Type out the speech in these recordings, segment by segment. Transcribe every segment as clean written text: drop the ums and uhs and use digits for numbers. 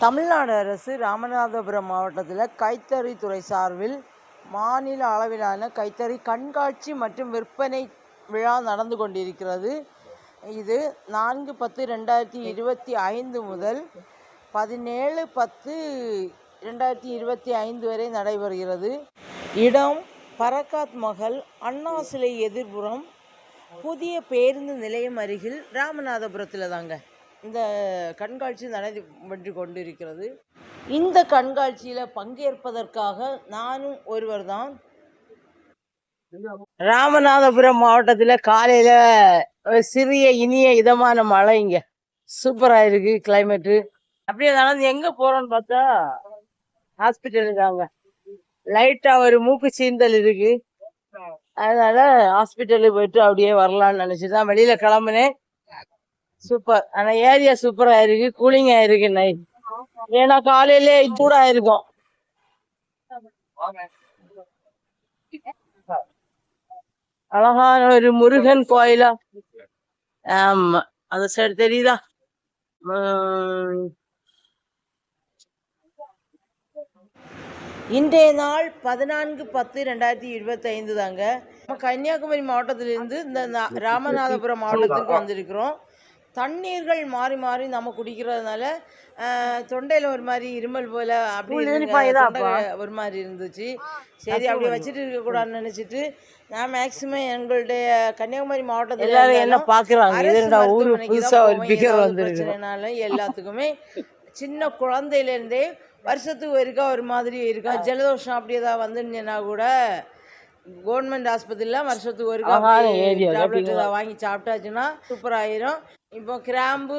தமிழ்நாடு அரசு ராமநாதபுரம் மாவட்டத்தில் கைத்தறித்துறை சார்பில் மாநில அளவிலான கைத்தறி கண்காட்சி மற்றும் விற்பனை விழா நடந்து கொண்டிருக்கிறது. இது 4/10/2025 முதல் 17/10/2025 வரை நடைபெறுகிறது. இடம் பரக்காத் மஹல், அண்ணா சிலை எதிர்ப்புறம், புதிய பேருந்து நிலையம் அருகில், ராமநாதபுரத்தில் தாங்க இந்த கண்காட்சி நடைபெற்று கொண்டிருக்கிறது. இந்த கண்காட்சியில் பங்கேற்பதற்காக நானும் ஒருவர் தான். ராமநாதபுரம் மாவட்டத்தில் காலையில் சிறிய இனிய இதமான மழை, இங்கே சூப்பராக இருக்கு கிளைமேட்டு. அப்படியே நடந்து எங்கே போகிறோன்னு பார்த்தா ஹாஸ்பிட்டலுக்கு தாங்க. லைட்டாக ஒரு மூக்கு சீந்தல் இருக்கு, அதனால ஹாஸ்பிட்டலுக்கு போயிட்டு அப்படியே வரலான்னு நினச்சி தான் வெளியில் கிளம்புனேன். சூப்பர், ஆனா ஏரியா சூப்பரா இருக்கு, கூலிங்கா இருக்கு நைட். ஏன்னா காலையிலே சூடா இருக்கும். அழகான ஒரு முருகன் கோயிலா. ஆமா, அந்த சைடு தெரியுதா? இன்றைய நாள் 14/10/2025 தாங்க. கன்னியாகுமரி மாவட்டத்திலிருந்து இந்த ராமநாதபுரம் மாவட்டத்திற்கு வந்திருக்கிறோம். தண்ணீர்கள் மாறி மாறி நம்ம குடிக்கிறதுனால தொண்டையில் ஒரு மாதிரி இருமல் போல அப்படி ஒரு மாதிரி இருந்துச்சு. சரி, அப்படி வச்சுட்டு இருக்கக்கூடாதுன்னு நினச்சிட்டு நான் மேக்சிமம் எங்களுடைய கன்னியாகுமரி மாவட்டத்தில் பிரச்சனைனால எல்லாத்துக்குமே சின்ன குழந்தையிலேருந்தே வருஷத்துக்கு ஒருக்கா ஒரு மாதிரி இருக்கா. ஜலதோஷம் அப்படி ஏதாவது வந்துருந்துன்னா கூட கவர்மெண்ட் ஆஸ்பத்திரியில் வருஷத்துக்கு ஒருக்கா டேப்லெட் ஏதாவது வாங்கி சாப்பிட்டாச்சுன்னா சூப்பர் ஆயிரும். இப்போ கிராம்பு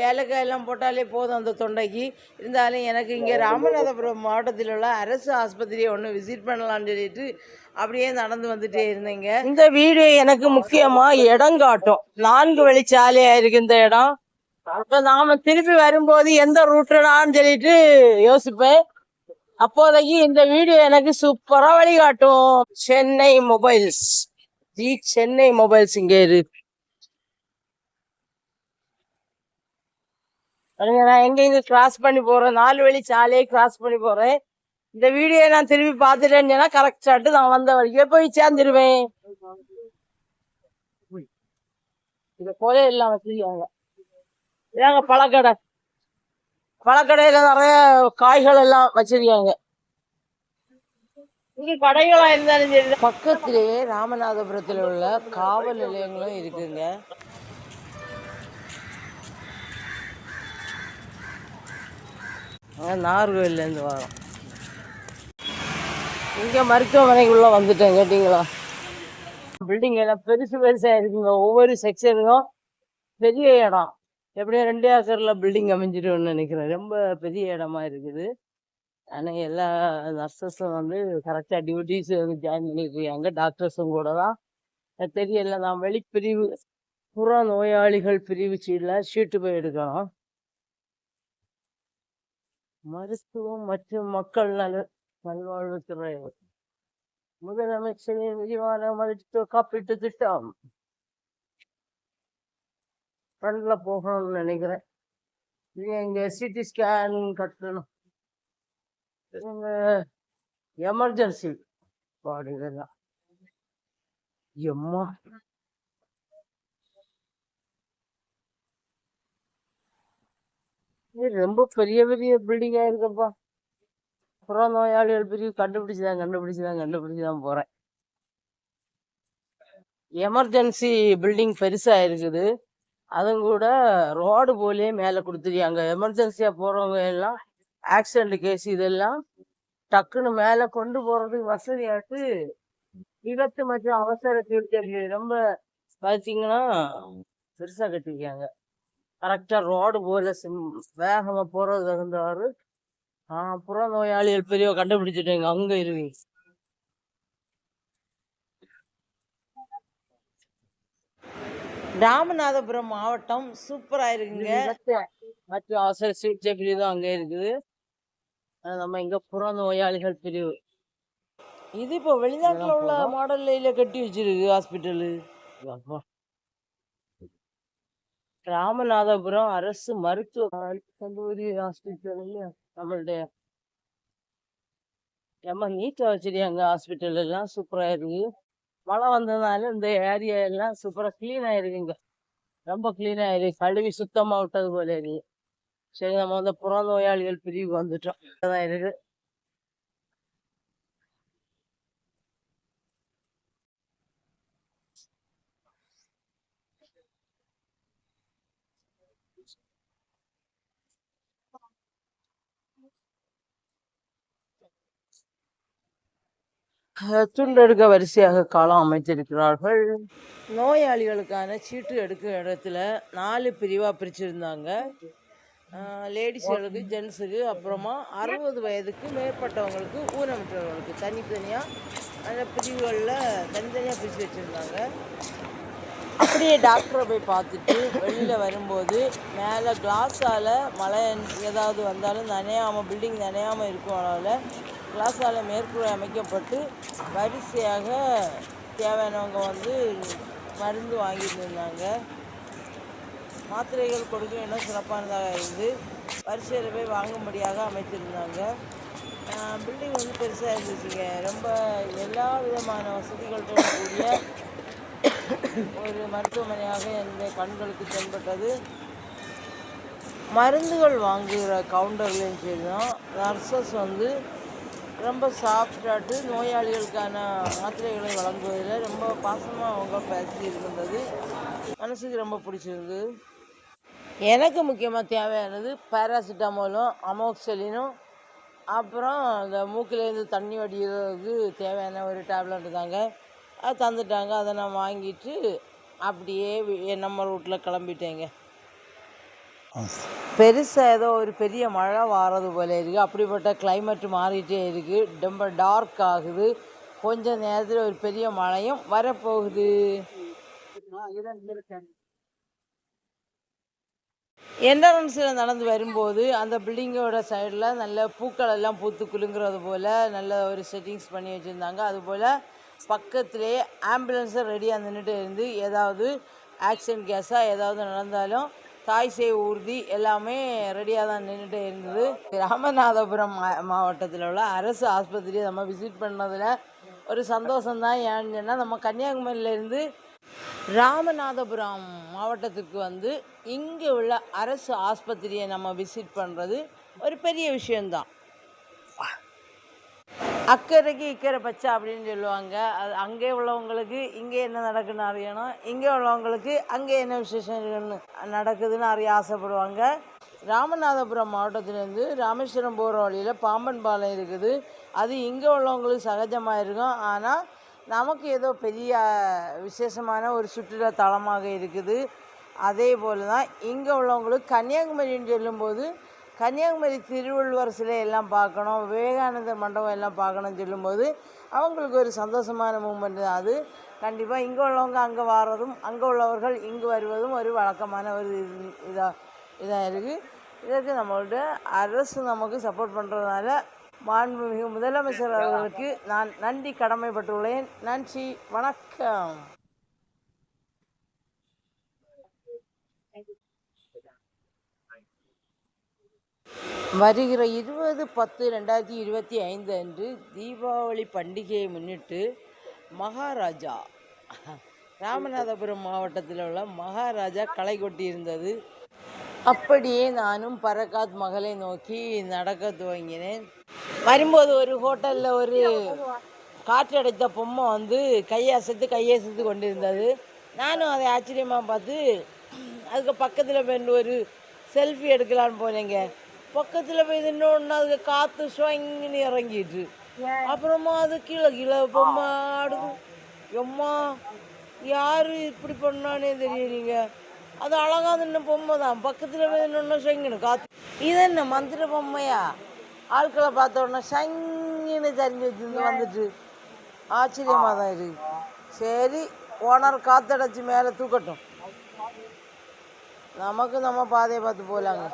ஏலக்காய் எல்லாம் போட்டாலே போதும் அந்த தொண்டைக்கு. இருந்தாலும் எனக்கு இங்கே ராமநாதபுரம் மாவட்டத்தில் உள்ள அரசு ஆஸ்பத்திரியை ஒன்று விசிட் பண்ணலான்னு சொல்லிட்டு அப்படியே நடந்து வந்துட்டே இருந்தேங்க. இந்த வீடு எனக்கு முக்கியமாக இடம் காட்டும். 4 வழிச்சாலையாக இருக்கு இந்த இடம். அப்போ நாம திருப்பி வரும்போது எந்த ரூட்டுடான்னு சொல்லிட்டு யோசிப்பேன். அப்போதைக்கு இந்த வீடியோ எனக்கு சூப்பரா வழிகாட்டும். சென்னை மொபைல்ஸ், சென்னை மொபைல்ஸ் இங்கே இருக்கு. நான் எங்க கிராஸ் பண்ணி போறேன், 4 வழி சாலையை கிராஸ் பண்ணி போறேன். இந்த வீடியோ நான் திருப்பி பார்த்துட்டேன்னு சொன்னா கரெக்ட் ஷாட்டு நான் வந்த வழிக்கே போய் சேர்ந்துருவேன். இத போல எல்லாம் வச்சிருக்காங்க. இதாங்க பழக்கடை. பழக்கடையில நிறைய காய்கள் எல்லாம் வச்சிருக்காங்க. இங்க கடைகளா இருந்தாலும் சரி. பக்கத்திலேயே ராமநாதபுரத்தில் உள்ள காவல் நிலையங்களும் இருக்குங்க. நாகர்கோவில்ல இருந்து வரோம். இங்க மருத்துவமனைக்குள்ள வந்துட்டேன். கேட்டீங்களா? பில்டிங் எல்லாம் பெருசு பெருசா இருக்குங்க. ஒவ்வொரு செக்ஷனுக்கும் பெரிய இடம். எப்படியும் 2 ஏக்கர்ல பில்டிங் அமைஞ்சிரும்னு நினைக்கிறேன். ரொம்ப பெரிய இடமா இருக்குது. ஆனால் எல்லா நர்சஸும் வந்து கரெக்டாக டியூட்டிஸ் ஜாயின் பண்ணியிருக்காங்க. டாக்டர்ஸும் கூட தான். தெரியல, நான் வெளிப்பிரிவு புற நோயாளிகள் பிரிவு ஷீட்டு போய் எடுக்கணும். மருத்துவம் மற்றும் மக்கள் நல்வாழ்வுத்துறை, முதலமைச்சரின் விரிவான மருத்துவ காப்பீட்டு திட்டம். ஃப்ரண்ட்ல போகணும்னு நினைக்கிறேன். இங்க சிடி ஸ்கேன் கட்டணும். எமர்ஜென்சி வார்டு இதெல்லாம். எம்மா, ரொம்ப பெரிய பெரிய பில்டிங்கா இருக்கப்பா. புற நோயாளிகள் பிரிவு கண்டுபிடிச்சுதான் போறேன். எமர்ஜென்சி பில்டிங் பெருசா இருக்குது. அதுவும் கூட ரோடு போலே மேல கொடுத்துருக்காங்க. எமர்ஜென்சியா போறவங்க எல்லாம் ஆக்சிடென்ட் கேஸ் இதெல்லாம் டக்குன்னு மேல கொண்டு போறதுக்கு வசதியாட்டு விபத்து மற்றும் அவசர சிகிச்சை ரொம்ப பார்த்தீங்கன்னா பெருசா கட்டிருக்காங்க. கரெக்டா ரோடு போல வேகமா போறது தகுந்தவாறு. புற நோயாளிகள் பெரிய கண்டுபிடிச்சிட்டேங்க. அங்க இருவீங்க. ராமநாதபுரம் மாவட்டம் சூப்பரா இருக்குங்க. மற்றும் அவசர சிகிச்சை பிரிவு அங்க இருக்குது. நம்ம இங்க புற நோயாளிகள் பிரிவு. இது இப்போ வெளிநாட்டுல உள்ள மாடல்ல கட்டி வச்சிருக்கு ஹாஸ்பிட்டலு. ராமநாதபுரம் அரசு மருத்துவ கல்லூரி ஹாஸ்பிட்டல் நம்மளுடைய நீட்டா வச்சிருக்காங்க. ஹாஸ்பிட்டல் எல்லாம் சூப்பரா இருக்கு. மழை வந்ததுனால இந்த ஏரியா எல்லாம் சூப்பரா கிளீன் ஆயிருக்குங்க. ரொம்ப கிளீன் ஆயிருக்கு. கழுவி சுத்தமா விட்டது போல இருக்கு. சரி, நம்ம வந்து புற நோயாளிகள் பிரிவுக்கு வந்துட்டோம். அதான் இருக்கு. துண்டெடுக்க வரிசையாக காலம் அமைத்திருக்கிறார்கள். நோயாளிகளுக்கான சீட்டு எடுக்கிற இடத்துல 4 பிரிவாக பிரிச்சிருந்தாங்க. லேடிஸ்களுக்கு, ஜென்ஸுக்கு, அப்புறமா 60 வயதுக்கு மேற்பட்டவங்களுக்கு, ஊனமுற்றவர்களுக்கு தனித்தனியாக அந்த பிரிவுகளில் தனித்தனியாக பிரித்து வச்சுருந்தாங்க. அப்படியே டாக்டரை போய் பார்த்துட்டு வெளியில் வரும்போது மேலே கிளாஸால் மழை ஏதாவது வந்தாலும் நனையாமல், பில்டிங் நனையாமல் இருக்கும் அளவில் கிளாஸால் மேற்கூரை அமைக்கப்பட்டு வரிசையாக தேவையானவங்க வந்து மருந்து வாங்கிட்டு இருந்தாங்க. மாத்திரைகள் கொடுக்க இன்னும் சிறப்பானதாக இருந்து வரிசையில் போய் வாங்கும்படியாக அமைத்திருந்தாங்க. பில்டிங் வந்து பெருசாக இருந்துச்சுங்க. ரொம்ப எல்லா விதமான வசதிகளோடு கூடிய ஒரு மருத்துவமனையாக இந்த கண்களுக்கு தென்பட்டது. மருந்துகள் வாங்குகிற கவுண்டர்லையும் சரி தான் நர்சஸ் வந்து ரொம்ப சாஃப்டாட்டு நோயாளிகளுக்கான மாத்திரைகளை வழங்குவதில் ரொம்ப பாசமாக அவங்க பேசி இருந்தது. மனசுக்கு ரொம்ப பிடிச்சிருந்து. எனக்கு முக்கியமாக தேவையானது பேராசிட்டமாலும் அமோக்சலினும் அப்புறம் இந்த மூக்கிலேருந்து தண்ணி வடிகிறதுக்கு தேவையான ஒரு டேப்லெட்டு தாங்க. அது தந்துட்டாங்க. அதை நான் வாங்கிட்டு அப்படியே நம்ம ரூட்டில் கிளம்பிட்டேங்க. பெருசாக ஏதோ ஒரு பெரிய மழை வாரது போல இருக்குது. அப்படிப்பட்ட கிளைமேட்டு மாறிட்டே இருக்குது. ரொம்ப டார்க் ஆகுது. கொஞ்ச நேரத்தில் ஒரு பெரிய மழையும் வரப்போகுது. என்ட்ரன்ஸில் நடந்து வரும்போது அந்த பில்டிங்கோட சைடில் நல்ல பூக்கள் எல்லாம் பூத்து குலுங்குறது போல் நல்ல ஒரு செட்டிங்ஸ் பண்ணி வச்சுருந்தாங்க. அதுபோல் பக்கத்துலேயே ஆம்புலன்ஸை ரெடியாக நின்றுட்டு இருந்து ஏதாவது ஆக்சிடென்ட் கேஸாக ஏதாவது நடந்தாலும் தாய் சேய் ஊர்தி எல்லாமே ரெடியாக தான் நின்றுட்டே இருந்தது. ராமநாதபுரம் மாவட்டத்தில் உள்ள அரசு ஆஸ்பத்திரியை நம்ம விசிட் பண்ணதில் ஒரு சந்தோஷம்தான். ஏன்னு சொன்னால் நம்ம கன்னியாகுமரியிலேருந்து ராமநாதபுரம் மாவட்டத்துக்கு வந்து இங்கே உள்ள அரசு ஆஸ்பத்திரியை நம்ம விசிட் பண்ணுறது ஒரு பெரிய விஷயந்தான். அக்கறைக்கு இக்கரை பச்சை அப்படின்னு சொல்லுவாங்க. அது அங்கே உள்ளவங்களுக்கு இங்கே என்ன நடக்குதுன்னு அறியணும், இங்கே உள்ளவங்களுக்கு அங்கே என்ன விசேஷம் நடக்குதுன்னு அறிய ஆசைப்படுவாங்க. ராமநாதபுரம் மாவட்டத்திலேருந்து ராமேஸ்வரம் போகிற வழியில் பாம்பன் பாலம் இருக்குது. அது இங்கே உள்ளவங்களுக்கு சகஜமாக இருக்கும். ஆனால் நமக்கு ஏதோ பெரிய விசேஷமான ஒரு சுற்றுலா தலமாக இருக்குது. அதே போல் தான் இங்கே உள்ளவங்களுக்கு கன்னியாகுமரின்னு சொல்லும்போது கன்னியாகுமரி திருவள்ளுவர் சிலை எல்லாம் பார்க்கணும், விவேகானந்தர் மண்டபம் எல்லாம் பார்க்கணும்னு சொல்லும்போது அவங்களுக்கு ஒரு சந்தோஷமான மூமெண்ட் தான் அது. கண்டிப்பாக இங்கே உள்ளவங்க அங்கே வர்றதும் அங்கே உள்ளவர்கள் இங்கு வருவதும் ஒரு வழக்கமான ஒரு இதாக இருக்குது. இதற்கு நம்மளோட அரசு நமக்கு சப்போர்ட் பண்ணுறதுனால மாண்புமிகு முதலமைச்சர் அவர்களுக்கு நான் நன்றி கடமைப்பட்டுள்ளேன். நன்றி, வணக்கம். வருகிற 20/10/2025 அன்று தீபாவளி பண்டிகையை முன்னிட்டு மகாராஜா ராமநாதபுரம் மாவட்டத்தில் உள்ள மகாராஜா களை கொட்டியிருந்தது. அப்படியே நானும் பரகாத் மகளை நோக்கி நடக்க துவங்கினேன். வரும்போது ஒரு ஹோட்டலில் ஒரு காற்றடைத்த பொம்மை வந்து கையசைத்து கொண்டிருந்தது. நானும் அதை ஆச்சரியமாக பார்த்து அதுக்கு பக்கத்தில் போய் ஒரு செல்ஃபி எடுக்கலான்னு போனேங்க. பக்கத்தில் போய் இன்னொன்று அதுக்கு காற்று ஸ்வங்கின்னு இறங்கிட்டு அப்புறமா அது கீழே பொம்மை ஆடுது. எம்மா யார் இப்படி பண்ணானே தெரியலீங்க. அது அழகாக இன்னும் பொம்மை தான். பக்கத்தில் போய் இன்னொன்று ஸ்வங்கின்னு காற்று. இது என்ன மந்திர பொம்மையா? ஆட்களை பார்த்த உடனே சங்கின்னு தெரிஞ்சு வச்சுருந்து வந்துட்டு ஆச்சரியமாக தான் இருக்கு. சரி, ஓனர் காற்றடைச்சி மேலே தூக்கட்டும், நமக்கு நம்ம பாதையை பார்த்து போகலாங்க.